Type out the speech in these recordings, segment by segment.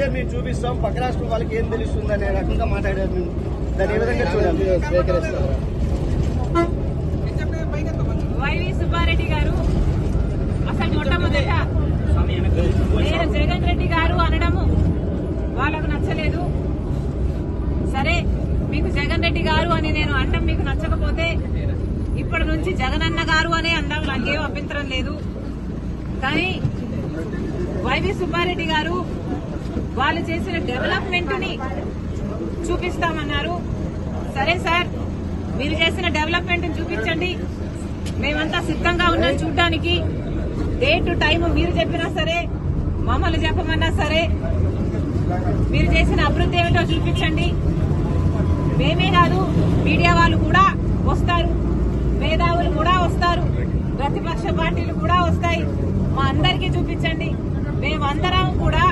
చేస్తే మేము చూపిస్తాం, పక్క రాష్ట్రం వాళ్ళకి ఏం తెలుస్తుంది అనే రకంగా మాట్లాడారు. మేము దాన్ని ఏ విధంగా చూడాలి? వైవి సుబ్బారెడ్డి గారు అసలు మొట్టమొదట నేను జగన్ రెడ్డి గారు అనడము వాళ్ళకు నచ్చలేదు. సరే, మీకు జగన్ రెడ్డి గారు అని నేను అనడం మీకు నచ్చకపోతే ఇప్పటి నుంచి జగనన్న గారు అనే అందాం, నాకేం అభ్యంతరం లేదు. కానీ వైవి సుబ్బారెడ్డి గారు వాళ్ళు చేసిన డెవలప్మెంట్ ని చూపిస్తామన్నారు. సరే సార్, మీరు చేసిన డెవలప్మెంట్ చూపించండి, మేమంతా సిద్ధంగా ఉన్నాం చూడ్డానికి. డేట్ టైం మీరు చెప్పినా సరే, మమ్మల్ని చెప్పమన్నా సరే, మీరు చేసిన అభివృద్ధి ఏమిటో చూపించండి. మేమే కాదు, మీడియా వాళ్ళు కూడా వస్తారు, మేధావులు కూడా వస్తారు, ప్రతిపక్ష పార్టీలు కూడా వస్తాయి. మా అందరికీ చూపించండి. మేమందరం కూడా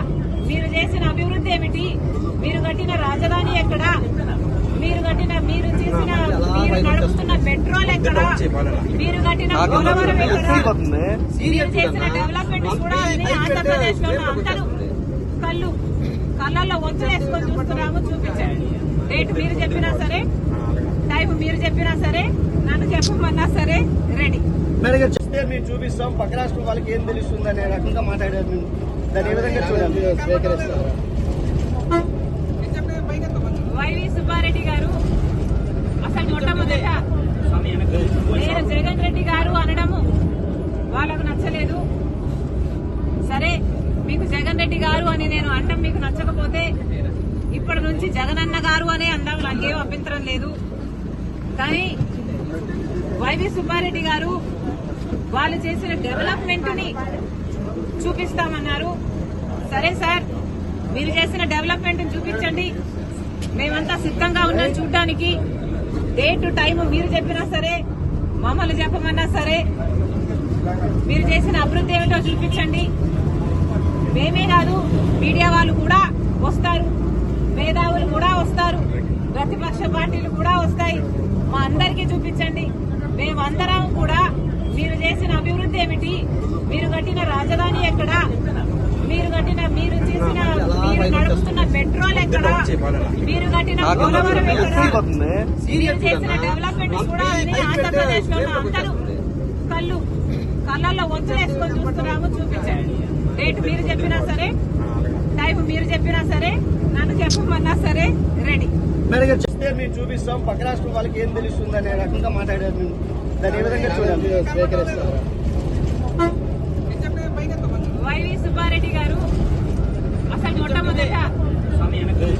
మీరు చేసిన అభివృద్ధి ఏమిటి, మీరు కట్టిన రాజధాని ఎక్కడ, మీరు నడుపుతున్న పెట్రోల్ ఎక్కడ, మీరు కట్టిన పోలవరం ఎక్కడ, మీరు చేసిన డెవలప్మెంట్ కూడా ఆంధ్రప్రదేశ్ లో అందరూ కళ్ళల్లో వచ్చేసుకొని చూస్తున్నాము. చూపించండి. డేట్ మీరు చెప్పినా సరే, టైం మీరు చెప్పినా సరే, నన్ను చెప్పమన్నా సరే రెడీ. చేస్తే మేము చూపిస్తాం, పక్క రాష్ట్రం వాళ్ళకి ఏం తెలుస్తుంది అనే రకంగా మాట్లాడారు. మేము దాన్ని ఏ విధంగా చూడాలి? వైవి సుబ్బారెడ్డి గారు అసలు మొట్టమొదట నేను జగన్ రెడ్డి గారు అనడము వాళ్ళకు నచ్చలేదు. సరే, మీకు జగన్ రెడ్డి గారు అని నేను అనడం మీకు నచ్చకపోతే ఇప్పటి నుంచి జగనన్న గారు అనే అందాం, నాకేం అభ్యంతరం లేదు. కానీ వైవి సుబ్బారెడ్డి గారు వాళ్ళు చేసిన డెవలప్మెంట్ ని చూపిస్తామన్నారు. సరే సార్, మీరు చేసిన డెవలప్మెంట్ చూపించండి, మేమంతా సిద్ధంగా ఉన్నాం చూడ్డానికి. డేట్ టైం మీరు చెప్పినా సరే, మమ్మల్ని చెప్పమన్నా సరే, మీరు చేసిన అభివృద్ధి ఏమిటో చూపించండి. మేమే కాదు, మీడియా వాళ్ళు కూడా వస్తారు, మేధావులు కూడా వస్తారు, ప్రతిపక్ష పార్టీలు కూడా వస్తాయి. మా అందరికీ చూపించండి. మేమందరం కూడా మీరు చేసిన అభివృద్ధి ఏమిటి, మీరు కట్టిన రాజధాని ఎక్కడ, మీరు నడుపుతున్న పెట్రోల్ ఎక్కడ, మీరు కట్టిన పోలవరం ఎక్కడ, మీరు చేసిన డెవలప్మెంట్ కూడా ఆంధ్రప్రదేశ్ లో అందరూ కళ్ళల్లో వచ్చేసుకొని చూస్తున్నాము. చూపించండి. డేట్ మీరు చెప్పినా సరే, టైం మీరు చెప్పినా సరే, నన్ను చెప్పమన్నా సరే రెడీ. చేస్తే మేము చూపిస్తాం, పక్క రాష్ట్రం వాళ్ళకి ఏం తెలుస్తుంది అనే రకంగా మాట్లాడారు. మేము దాన్ని ఏ విధంగా చూడాలి?